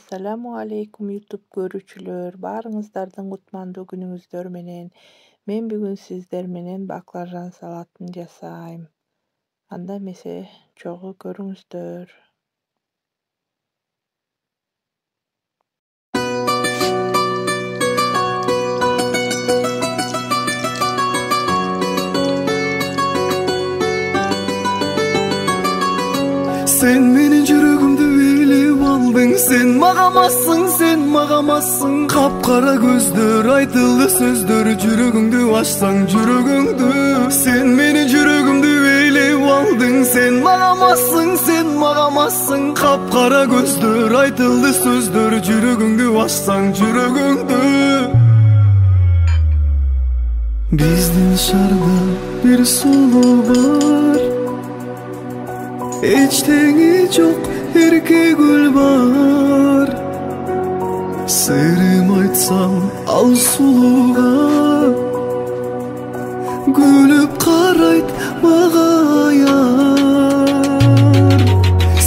Assalamu alaikum YouTube görүүчүлөр. Баарыңыздардын кутмандуу күнүңүздөр менен. Мен бүгүн сиздер менен баклажан салатын жасайм. Анда эмесе чогуу көрүңүздөр. Sen menin жүрөгүмдү билип алдың, sen магамассың, капкара көздөр, айтылды сөздөр, жүрөгүңдү ачсаң жүрөгүңдү. Sen menin жүрөгүмдү билип алдың, sen магамассың, капкара көздөр, айтылды сөздөр, жүрөгүңдү ачсаң жүрөгүңдү. Биздин шарда бир сулуу бар, эчтеги жок, эрке гүл бар. Сырым айтсам ал сулууга, күлүп карайт мага аяр.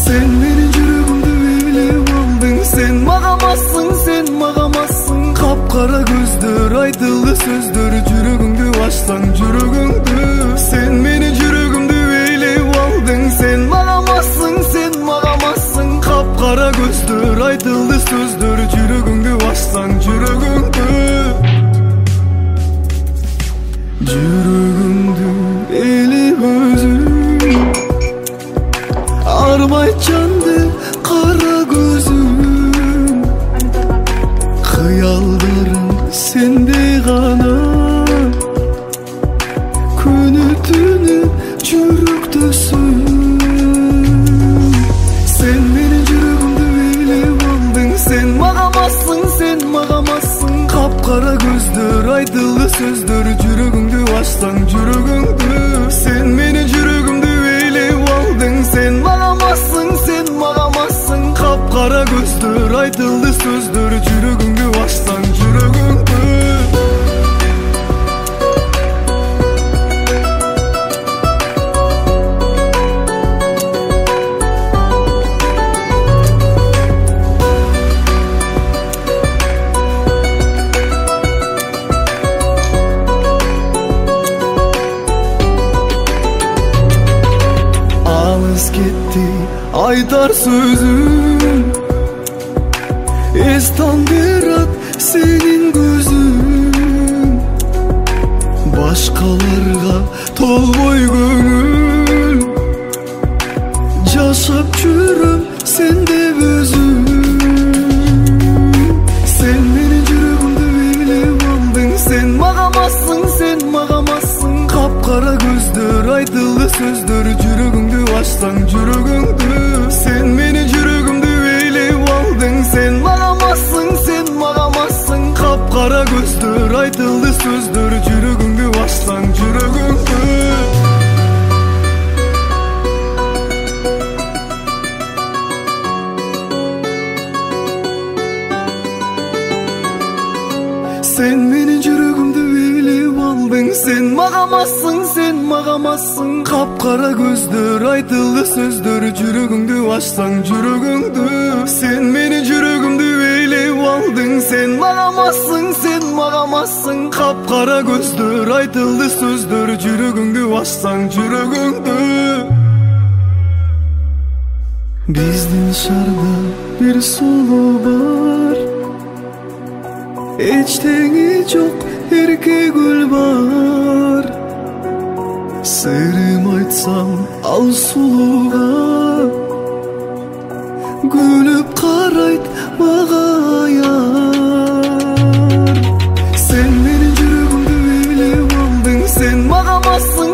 Sen менин жүрөгүмдү билип алдың, sen магамассың, капкара көздөр, айтылды сөздөр, жүрөгүңдү ачсаң жүрөгүңдү. Sen менин жүрөгүмдү билип алдың, sen магамассың, капкара көздөр, айтылды сөздөр, жүрөгүңдү ачсаң жүрөгүңдү. Жүрөгүңдү элип өзүң, арбайт жанды кара көзүң. Кыялдарым сенде гана, күнү түнү жүрөктөсүң. Sen menin жүрөгүмдү билип алдың, sen магамассың, капкара көздөр, айтылды сөздөр, жүрөгүңдү ачсаң жүрөгүңдү. Sen menin жүрөгүмдү билип алдың, sen магамассың, капкара көздөр, айтылды сөздөр, жүрөгүңдү ачсаң жүрөгүңдү. Кетти айтар сөзүм, эс тандырат сенин көзүң. Башкаларга толбой көңүл, жашап жүрөм сен деп өзүм. Sen менин жүрөгүмдү билип алдың, sen магамассың, капкара көздөр, айтылды сөздөр, жүрөгүңдү ачсаң жүрөгүңдү. Sen менин жүрөгүмдү билип алдың, sen магамассың, капкара көздөр, айтылды сөздөр, жүрөгүңдү ачсаң жүрөгүңдү. Sen menin жүрөгүмдү билип алдың, sen магамассың, капкара көздөр, айтылды сөздөр, жүрөгүңдү ачсаң жүрөгүңдү. Sen менин жүрөгүмдү билип алдың, sen магамассың, капкара көздөр, айтылды сөздөр, жүрөгүңдү ачсаң жүрөгүңдү. Биздин шарда бир сулуу бар, эчтеги жок, эрке гүл бар. Сырым айтсам ал сулууга, күлүп карайт мага аяр. Sen менин жүрөгүмдү билип алдың, sen магамассың,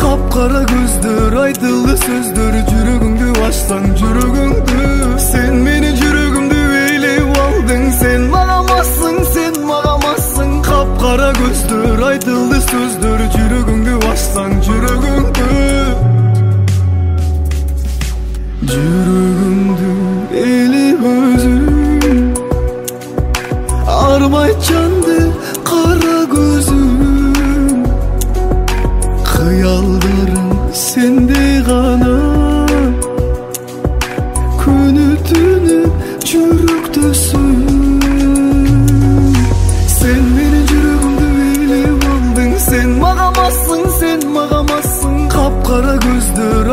капкара көздөр, айтылды сөздөр, жүрөгүңдү ачсаң жүрөгүңдү. Sen менин жүрөгүмдү билип алдың, sen магамассың, капкара көздөр, айтылды сөздөр, жүрөгүңдү ачсаң жүрөгүңдү. Жүрөгүңдү элип өзүң, арбайт жанды кара көзүң. Кыялдарым сенде гана, күнү түнү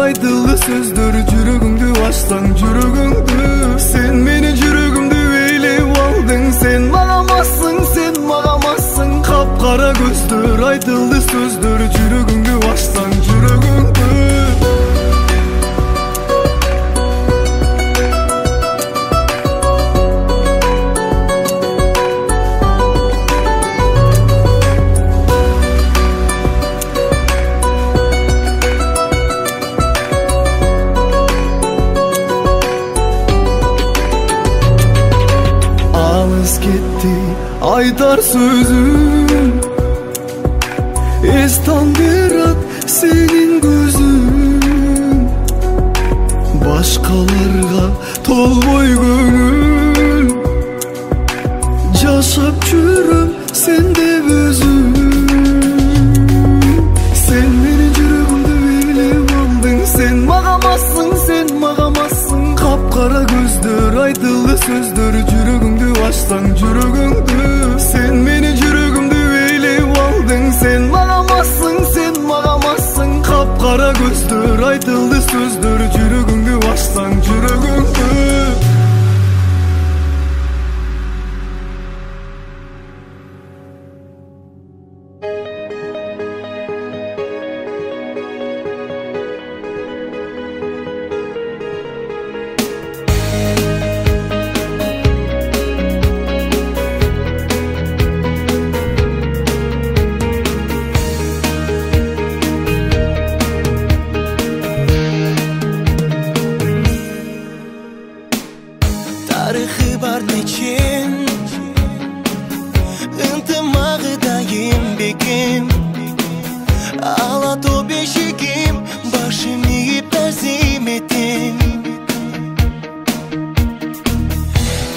aytıldı sözdür, жүрөгүмдү açsаң жүрөгүңдү. Sen meni жүрөгүмдү eylеп алдың, sen магамассың, sen магамассың. Капкара көздөр айтылды сөздөр, жүрөгүңдү açsаң жүрөгүңдү. Gitti aytar sözüm, estan berat senin gözün. Başkalarga tolboy gönül, yaşap жүрөм sende özüm. Sen meni жүрөгүмдү eylеп алдың, sen магамассың, sen магамассың. Капкара көздөр айтылды сөздөр, жүрөгүмдү açsаң жүрөгүңдү. Sen meni жүрөгүмдү eylеп алдың, sen магамассың, sen магамассың. Капкара көздөр айтылды сөздөр, жүрөгүңдү açsаң жүрөгүңдү. Tarixi var neçin, ынтымағыдайым бекем. Алат о бешігім, башым иіп тәзім етем.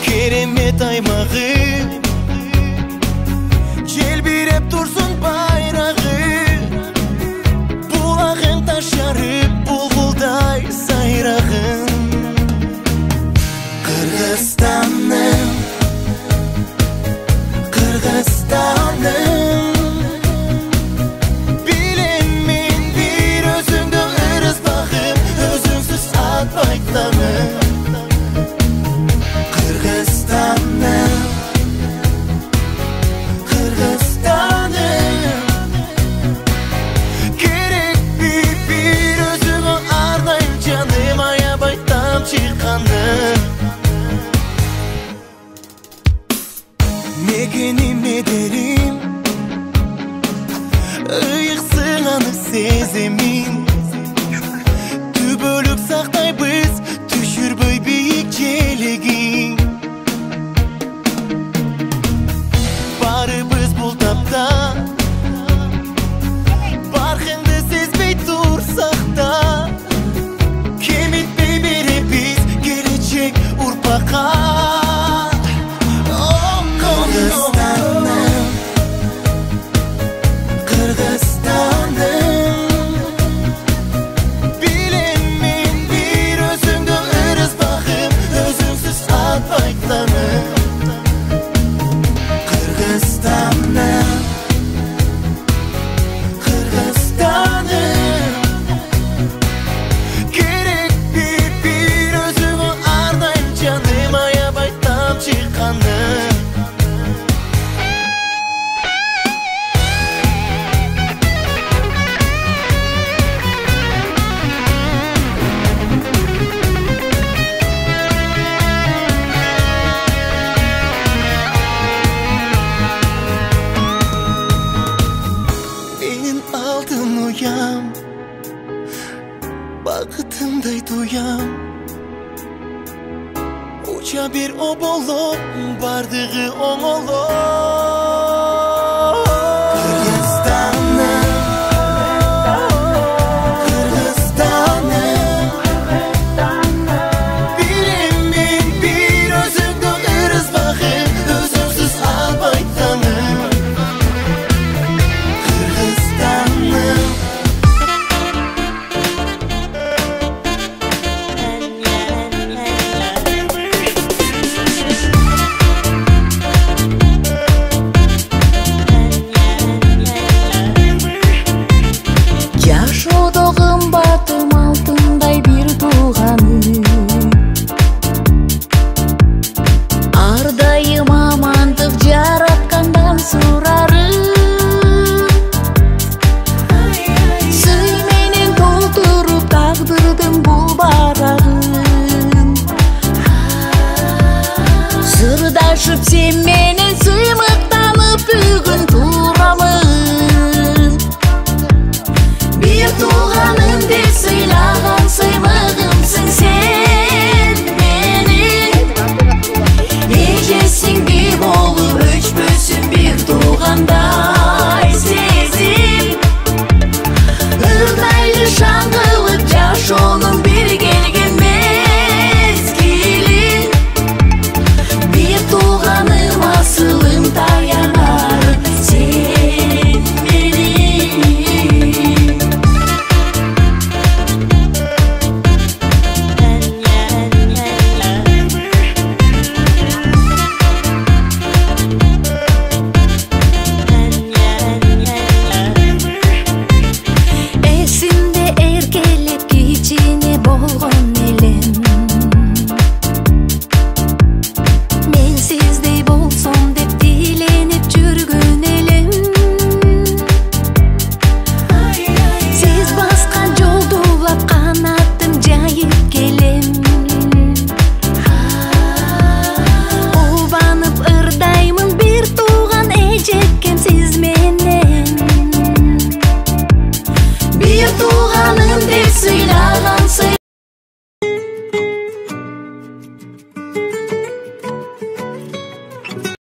Керемет аймағы, желбиреп тұрсын байрағы. Бұлағын ташарып, бұлғылдай сайрағын. Kırgızistan'ım, Kırgızistan'ım. Bilemin bir özüngde ırız bakım, özünsüz atmaytanım. Kırgızistan'ım, Kırgızistan'ım. Gerek bir özüngü arnayım canım, ayabaytam çıkanım. Mekenim ederim, ıyıksın anı sezemin. Tübölük saktay biz, düşürböy büyük çelegin. Bari biz bul tapta, barkındı sezbey dursak da. Kemitbey beri biz, gelecek urpaka. Kırgızistan'ım, Kırgızistan'ım. Bilemin bir özüngde ırız bakım, özünsüz atmaytanım. Kırgızistan'ım, Kırgızistan'ım. Gerek bir özüngü arnayım canım, ayabaytam çıkanım. Benim altın uyam, bakıtımday duyam. Uça bir obolo, bardığı oğolo.